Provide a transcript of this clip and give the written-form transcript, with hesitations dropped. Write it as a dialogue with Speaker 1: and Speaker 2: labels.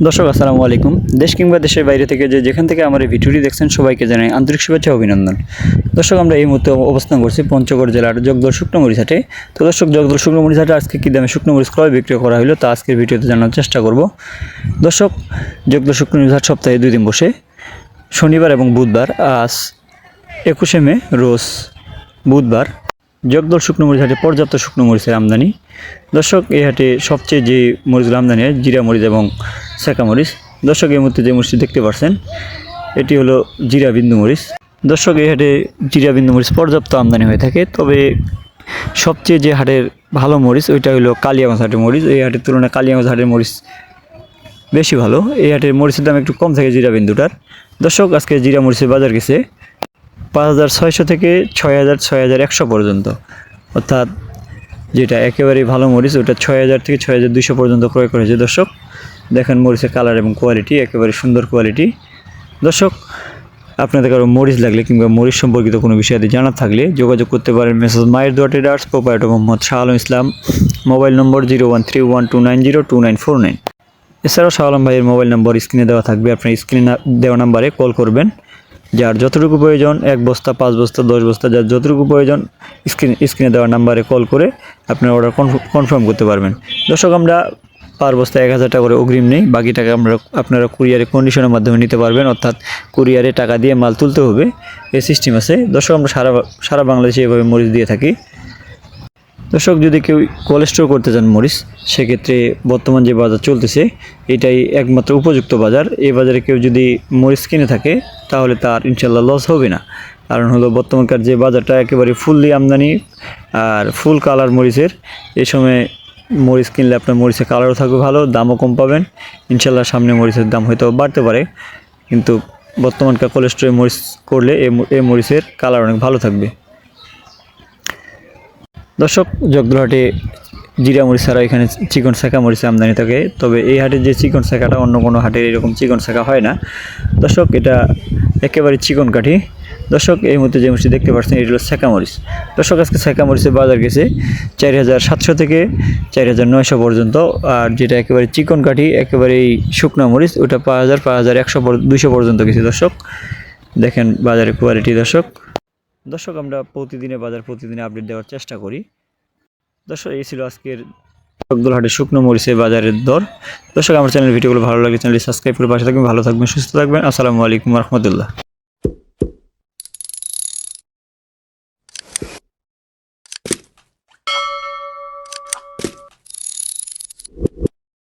Speaker 1: দর্শক আসসালামু আলাইকুম। দেশ কিংবা দেশের বাইরে থেকে যেখান থেকে আমার এই ভিডিওটি দেখছেন সবাইকে জানাই আন্তরিক শুভেচ্ছা ও অভিনন্দন। দর্শক আমরা এই মুহূর্তে অবস্থান করছি পঞ্চগড় জেলার জগদল শুকনো মরিচ হাটে। তো দর্শক জগদল শুকনো মরিচ হাটে আজকে কী দামে শুকনো মরিচ ক্রয় বিক্রয় করা হলো তা আজকের ভিডিওতে জানার চেষ্টা করব। দর্শক জগদল শুকনো মরিচ হাট সপ্তাহে 2 দিন বসে, শনিবার এবং বুধবার। আজ 21শে মে রোজ বুধবার। জগদল শুকনো মরিচ হাটে পর্যাপ্ত শুকনো মরিচের আমদানি। দর্শক এই হাটে সবচেয়ে যে মরিচগুলো আমদানি হয় জিরা মরিচ এবং সেকা মরিচ। দর্শক এই মুহূর্তে যে মরিচটি দেখতে পাচ্ছেন এটি হলো জিরা বিন্দু মরিচ। দর্শক এই হাটে জিরা বিন্দু মরিচ পর্যাপ্ত আমদানি হয়ে থাকে, তবে সবচেয়ে যে হাটের ভালো মরিচ ওইটা হলো কালিয়াগঞ্জ হাটের মরিচ। এই হাটের তুলনায় কালিয়াগঞ্জ হাটের মরিচ বেশি ভালো। এই হাটের মরিচের দাম একটু কম থাকে জিরা বিন্দুটার। দর্শক আজকে জিরা মরিচের বাজার গেছে 5,600 থেকে 6,100 পর্যন্ত, অর্থাৎ যেটা একেবারেই ভালো মরিচ ওটা 6,000 থেকে 6,200 পর্যন্ত ক্রয় করেছে। দর্শক দেখেন মরিচের কালার এবং কোয়ালিটি একেবারে সুন্দর কোয়ালিটি। দর্শক আপনাদের কারো মরিচ লাগলে কিংবা মরিচ সম্পর্কিত কোনো বিষয়ে জানার থাকলে যোগাযোগ করতে পারেন মেসেজ মায়ের দোয়া ট্রেডার্স, প্রোপাইটার মোহাম্মদ শাহ আলম ইসলাম, মোবাইল নম্বর 013129029949। এছাড়াও শাহ আলম ভাইয়ের মোবাইল নম্বর স্ক্রিনে দেওয়া থাকবে, আপনার স্ক্রিনে দেওয়া নাম্বারে কল করবেন। যার যতটুকু প্রয়োজন 1 বস্তা 5 বস্তা 10 বস্তা যার যতটুকু প্রয়োজন স্ক্রিনে দেওয়া নাম্বারে কল করে আপনার অর্ডার কনফার্ম করতে পারবেন। দর্শক আমরা পার বস্তা 1,000 টাকা করে অগ্রিম নেই, বাকি টাকা আপনারা কুরিয়ারে কন্ডিশনের মাধ্যমে নিতে পারবেন, অর্থাৎ কুরিয়ারে টাকা দিয়ে মাল তুলতে হবে, এই সিস্টেম আছে। দর্শক আমরা সারা বাংলাদেশে এভাবে মরিচ দিয়ে থাকি। দর্শক যদি কেউ কোল্ড স্টোর করতে চান মরিচ, সেক্ষেত্রে বর্তমান যে বাজার চলতেছে এটাই একমাত্র উপযুক্ত বাজার। এই বাজারে কেউ যদি মরিচ কিনে থাকে তাহলে তার ইনশাল্লাহ লস হবে না, কারণ হলো বর্তমানকার যে বাজারটা একেবারে ফুললি আমদানি আর ফুল কালার মরিচের। এই সময় মরিচ কিনলে আপনার মরিচের কালারও থাকবে ভালো, দামও কম পাবেন ইনশাল্লাহ। সামনে মরিচের দাম হয়তো বাড়তে পারে, কিন্তু বর্তমানকার কোল্ড স্টোরে মরিচ করলে এই মরিচের কালার অনেক ভালো থাকবে। দর্শক জগদল হাটে জিরা মরিচ ছাড়া এখানে চিকন শাঁখা মরিচ আমদানি থাকে, তবে এই হাটের যে চিকন শাঁখাটা অন্য কোনো হাটের এরকম চিকন শাঁখা হয় না। দর্শক এটা একেবারে চিকন কাঠি। দর্শক এই মুহূর্তে যে মরিচটি দেখতে পাচ্ছেন এটি হলো শাঁখা মরিচ। দর্শক আজকে শাঁখা মরিচের বাজার গেছে 4,700 থেকে 4,900 পর্যন্ত, আর যেটা একেবারে চিকন কাঠি একেবারেই শুকনো মরিচ ওটা 5,000 5,100 200 পর্যন্ত গেছে। দর্শক দেখেন বাজারের কোয়ালিটি। দর্শক আমরা প্রতিদিনে আপডেট দেওয়ার চেষ্টা করি। দর্শক এই ছিল আজকের জগদল হাটের শুকনো মরিচের বাজারের দর। দর্শক আমার চ্যানেল ভিডিওগুলো ভালো লাগে চ্যানেলটি সাবস্ক্রাইব করে পাশে থাকবেন। ভালো থাকবেন, সুস্থ থাকবেন। আসসালামু আলাইকুম রহমতুল্লাহ।